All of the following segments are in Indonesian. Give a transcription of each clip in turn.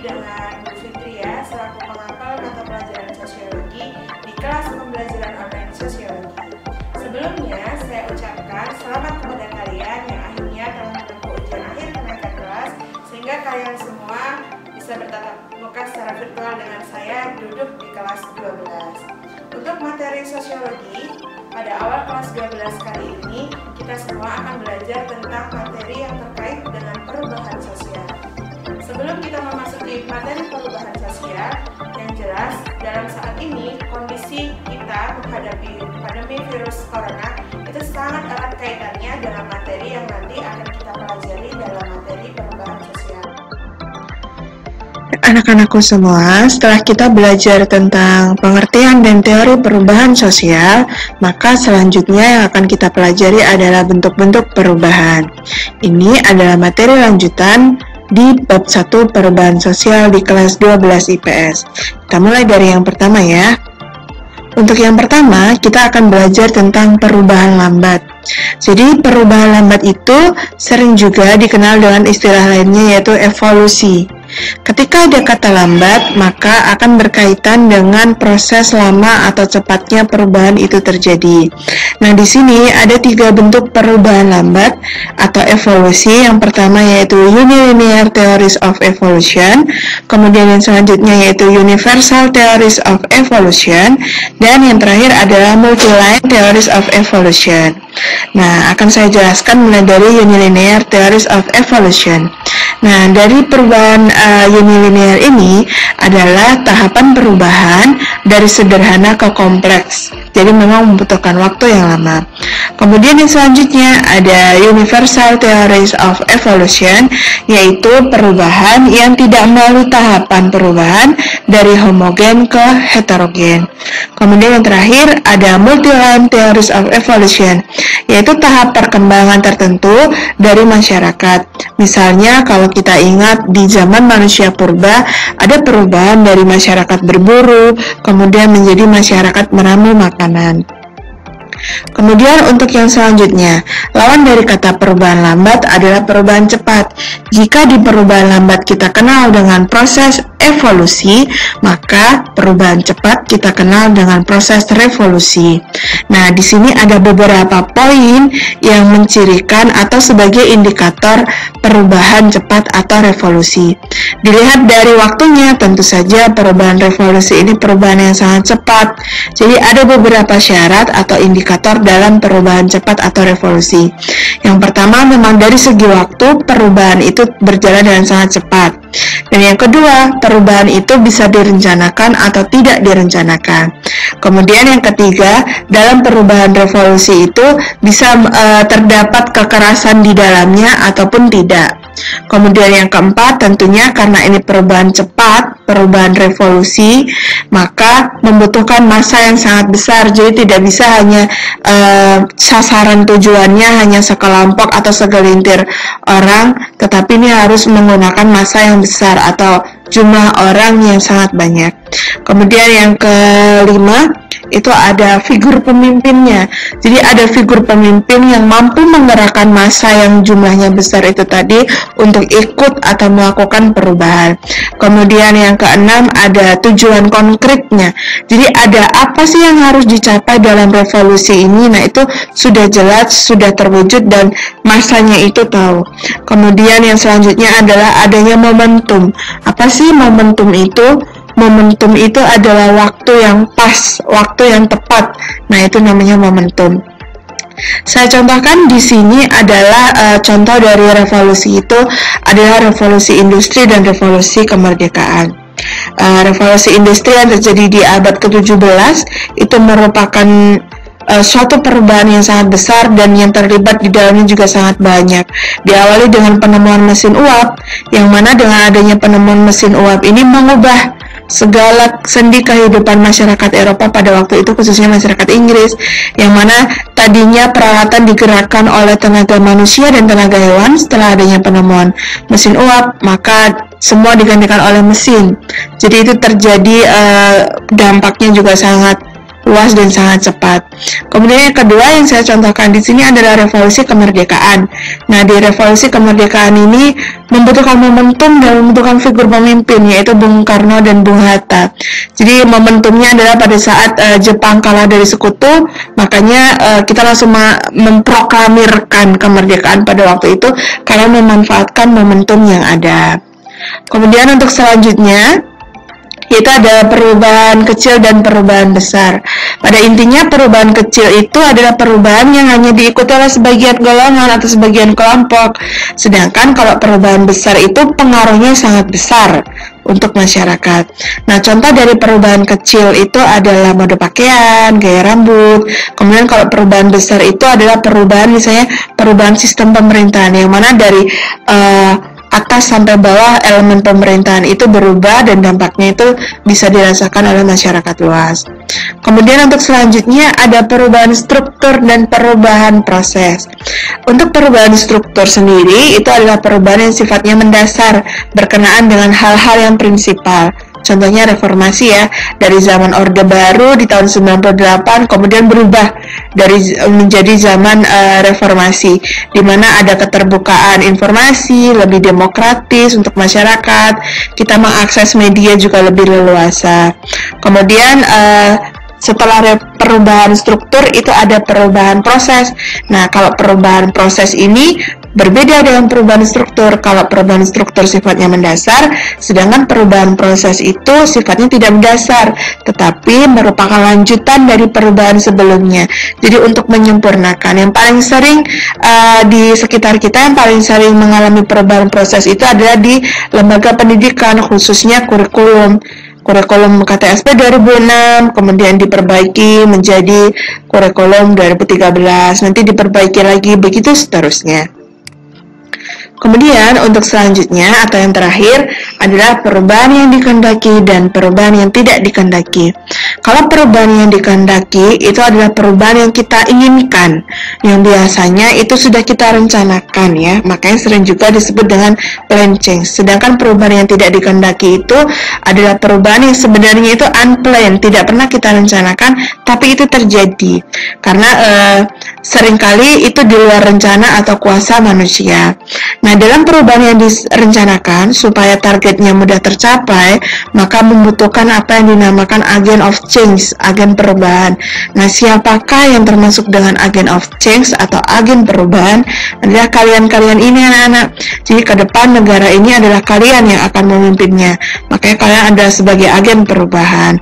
dengan Bu Fitri ya, selaku penghafal mata pelajaran sosiologi di kelas pembelajaran online sosiologi. Sebelumnya, saya ucapkan selamat kepada kalian yang akhirnya telah menempuh ujian akhir kenaikan kelas, sehingga kalian semua bisa bertatap muka secara virtual dengan saya duduk di kelas 12. Untuk materi sosiologi, pada awal kelas 12 kali ini, kita semua akan belajar tentang materi yang terkait dengan perubahan sosial. Sebelum kita memasuki materi perubahan sosial, yang jelas dalam saat ini kondisi kita menghadapi pandemi virus corona itu sangat erat kaitannya dalam materi yang nanti akan kita pelajari dalam materi perubahan sosial. Anak-anakku semua, setelah kita belajar tentang pengertian dan teori perubahan sosial, maka selanjutnya yang akan kita pelajari adalah bentuk-bentuk perubahan. Ini adalah materi lanjutan di bab 1 perubahan sosial di kelas 12 IPS. Kita mulai dari yang pertama ya. Untuk yang pertama, kita akan belajar tentang perubahan lambat. Jadi, perubahan lambat itu sering juga dikenal dengan istilah lainnya yaitu evolusi. Ketika ada kata lambat, maka akan berkaitan dengan proses lama atau cepatnya perubahan itu terjadi. Nah, di sini ada 3 bentuk perubahan lambat atau evolusi. Yang pertama yaitu Unilinear Theories of Evolution, kemudian yang selanjutnya yaitu Universal Theories of Evolution, dan yang terakhir adalah Multiline Theories of Evolution. Nah, akan saya jelaskan mulai dari Unilinear Theories of Evolution. Nah, dari perubahan unilinear ini adalah tahapan perubahan dari sederhana ke kompleks. Jadi memang membutuhkan waktu yang lama. Kemudian yang selanjutnya ada Universal Theories of Evolution, yaitu perubahan yang tidak melalui tahapan perubahan dari homogen ke heterogen. Kemudian yang terakhir ada Multiline Theories of Evolution, yaitu tahap perkembangan tertentu dari masyarakat. Misalnya kalau kita ingat di zaman manusia purba ada perubahan dari masyarakat berburu, kemudian menjadi masyarakat meramu makanan. Kemudian untuk yang selanjutnya, lawan dari kata perubahan lambat adalah perubahan cepat. Jika di perubahan lambat kita kenal dengan proses evolusi, maka perubahan cepat kita kenal dengan proses revolusi. Nah, di sini ada beberapa poin yang mencirikan atau sebagai indikator perubahan cepat atau revolusi. Dilihat dari waktunya, tentu saja perubahan revolusi ini perubahan yang sangat cepat. Jadi ada beberapa syarat atau indikator dalam perubahan cepat atau revolusi. Yang pertama, memang dari segi waktu perubahan itu berjalan dengan sangat cepat. Dan yang kedua, perubahan itu bisa direncanakan atau tidak direncanakan. Kemudian yang ketiga, dalam perubahan revolusi itu bisa terdapat kekerasan di dalamnya ataupun tidak. Kemudian yang keempat, tentunya karena ini perubahan cepat, perubahan revolusi, maka membutuhkan massa yang sangat besar. Jadi tidak bisa hanya sasaran tujuannya hanya sekelompok atau segelintir orang, tetapi ini harus menggunakan massa yang besar atau jumlah orang yang sangat banyak. Kemudian yang kelima, itu ada figur pemimpinnya. Jadi ada figur pemimpin yang mampu menggerakkan massa yang jumlahnya besar itu tadi untuk ikut atau melakukan perubahan. Kemudian yang keenam ada tujuan konkretnya. Jadi ada apa sih yang harus dicapai dalam revolusi ini? Nah, itu sudah jelas, sudah terwujud dan massanya itu tahu. Kemudian yang selanjutnya adalah adanya momentum. Apa sih momentum itu? Momentum itu adalah waktu yang pas, waktu yang tepat. Nah, itu namanya momentum. Saya contohkan di sini adalah contoh dari revolusi itu adalah revolusi industri dan revolusi kemerdekaan. Revolusi industri yang terjadi di abad ke-17 itu merupakan suatu perubahan yang sangat besar dan yang terlibat di dalamnya juga sangat banyak. Diawali dengan penemuan mesin uap, yang mana dengan adanya penemuan mesin uap ini mengubah segala sendi kehidupan masyarakat Eropa pada waktu itu, khususnya masyarakat Inggris, yang mana tadinya peralatan digerakkan oleh tenaga manusia dan tenaga hewan. Setelah adanya penemuan mesin uap, maka semua digantikan oleh mesin. Jadi itu terjadi dampaknya juga sangat luas dan sangat cepat. Kemudian yang kedua yang saya contohkan di sini adalah revolusi kemerdekaan. Nah, di revolusi kemerdekaan ini membutuhkan momentum dan membutuhkan figur pemimpin, yaitu Bung Karno dan Bung Hatta. Jadi momentumnya adalah pada saat Jepang kalah dari sekutu, makanya kita langsung memproklamirkan kemerdekaan pada waktu itu karena memanfaatkan momentum yang ada. Kemudian untuk selanjutnya yaitu ada perubahan kecil dan perubahan besar. Pada intinya perubahan kecil itu adalah perubahan yang hanya diikuti oleh sebagian golongan atau sebagian kelompok. Sedangkan kalau perubahan besar itu pengaruhnya sangat besar untuk masyarakat. Nah, contoh dari perubahan kecil itu adalah mode pakaian, gaya rambut. Kemudian kalau perubahan besar itu adalah perubahan misalnya perubahan sistem pemerintahan yang mana dari atas sampai bawah elemen pemerintahan itu berubah dan dampaknya itu bisa dirasakan oleh masyarakat luas. Kemudian untuk selanjutnya ada perubahan struktur dan perubahan proses. Untuk perubahan struktur sendiri itu adalah perubahan yang sifatnya mendasar berkenaan dengan hal-hal yang prinsipal. Contohnya reformasi ya, dari zaman Orde Baru di tahun 98 kemudian berubah menjadi zaman reformasi, di mana ada keterbukaan informasi, lebih demokratis untuk masyarakat, kita mengakses media juga lebih leluasa. Kemudian setelah perubahan struktur itu ada perubahan proses. Nah, kalau perubahan proses ini berbeda dengan perubahan struktur. Kalau perubahan struktur sifatnya mendasar, sedangkan perubahan proses itu sifatnya tidak mendasar, tetapi merupakan lanjutan dari perubahan sebelumnya. Jadi untuk menyempurnakan, yang paling sering di sekitar kita yang paling sering mengalami perubahan proses itu adalah di lembaga pendidikan, khususnya kurikulum KTSP 2006, kemudian diperbaiki menjadi kurikulum 2013, nanti diperbaiki lagi, begitu seterusnya. Kemudian untuk selanjutnya atau yang terakhir adalah perubahan yang dikehendaki dan perubahan yang tidak dikehendaki. Kalau perubahan yang dikehendaki itu adalah perubahan yang kita inginkan, yang biasanya itu sudah kita rencanakan ya, makanya sering juga disebut dengan plan change. Sedangkan perubahan yang tidak dikehendaki itu adalah perubahan yang sebenarnya itu unplanned, tidak pernah kita rencanakan, tapi itu terjadi karena seringkali itu di luar rencana atau kuasa manusia. Nah, dalam perubahan yang direncanakan supaya targetnya mudah tercapai, maka membutuhkan apa yang dinamakan agent of change, agen perubahan. Nah, siapakah yang termasuk dengan agent of change atau agen perubahan? Adalah kalian-kalian ini anak-anak. Jadi ke depan negara ini adalah kalian yang akan memimpinnya. Makanya kalian adalah sebagai agen perubahan.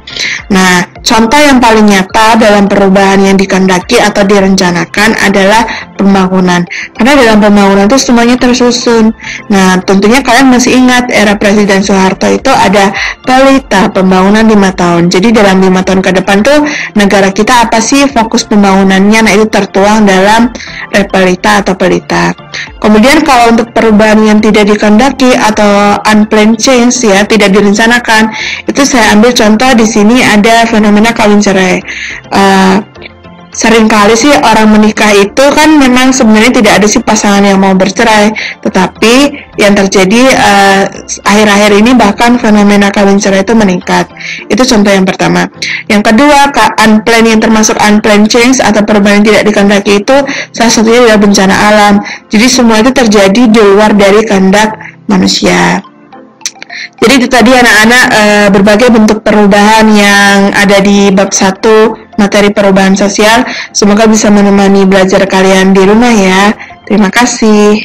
Nah, contoh yang paling nyata dalam perubahan yang dikehendaki atau direncanakan adalah pembangunan. Karena dalam pembangunan itu semuanya tersusun. Nah, tentunya kalian masih ingat era Presiden Soeharto itu ada pelita pembangunan 5 tahun. Jadi dalam 5 tahun ke depan tuh negara kita apa sih fokus pembangunannya? Nah, itu tertuang dalam repelita atau pelita. Kemudian kalau untuk perubahan yang tidak dikehendaki atau unplanned change ya, tidak direncanakan, itu saya ambil contoh di sini ada fenomena kawin cerai. Seringkali sih orang menikah itu kan memang sebenarnya tidak ada sih pasangan yang mau bercerai, tetapi yang terjadi akhir-akhir ini bahkan fenomena kawin cerai itu meningkat. Itu contoh yang pertama. Yang kedua, unplanned yang termasuk unplanned change atau perubahan yang tidak dikehendaki itu salah satunya adalah bencana alam. Jadi semua itu terjadi di luar dari kehendak manusia. Jadi itu tadi anak-anak berbagai bentuk perubahan yang ada di bab 1 materi perubahan sosial. Semoga bisa menemani belajar kalian di rumah ya. Terima kasih.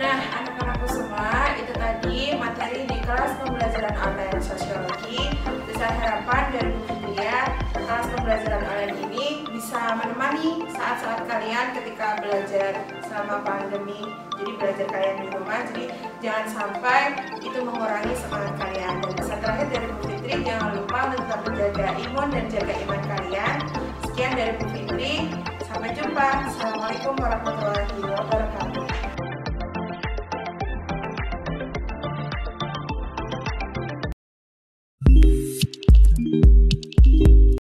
Nah, anak-anakku semua, itu tadi materi di kelas pembelajaran online sosiologi. Besar harapan dari Bu Fitria, kelas pembelajaran online ini bisa menemani saat-saat kalian ketika belajar selama pandemi. Jadi belajar kalian di rumah, jadi jangan sampai itu mengurangi semangat kalian. Dan pesan terakhir dari Bu Fitri, jangan lupa untuk tetap menjaga imun dan jaga iman kalian. Sekian dari Bu Fitri.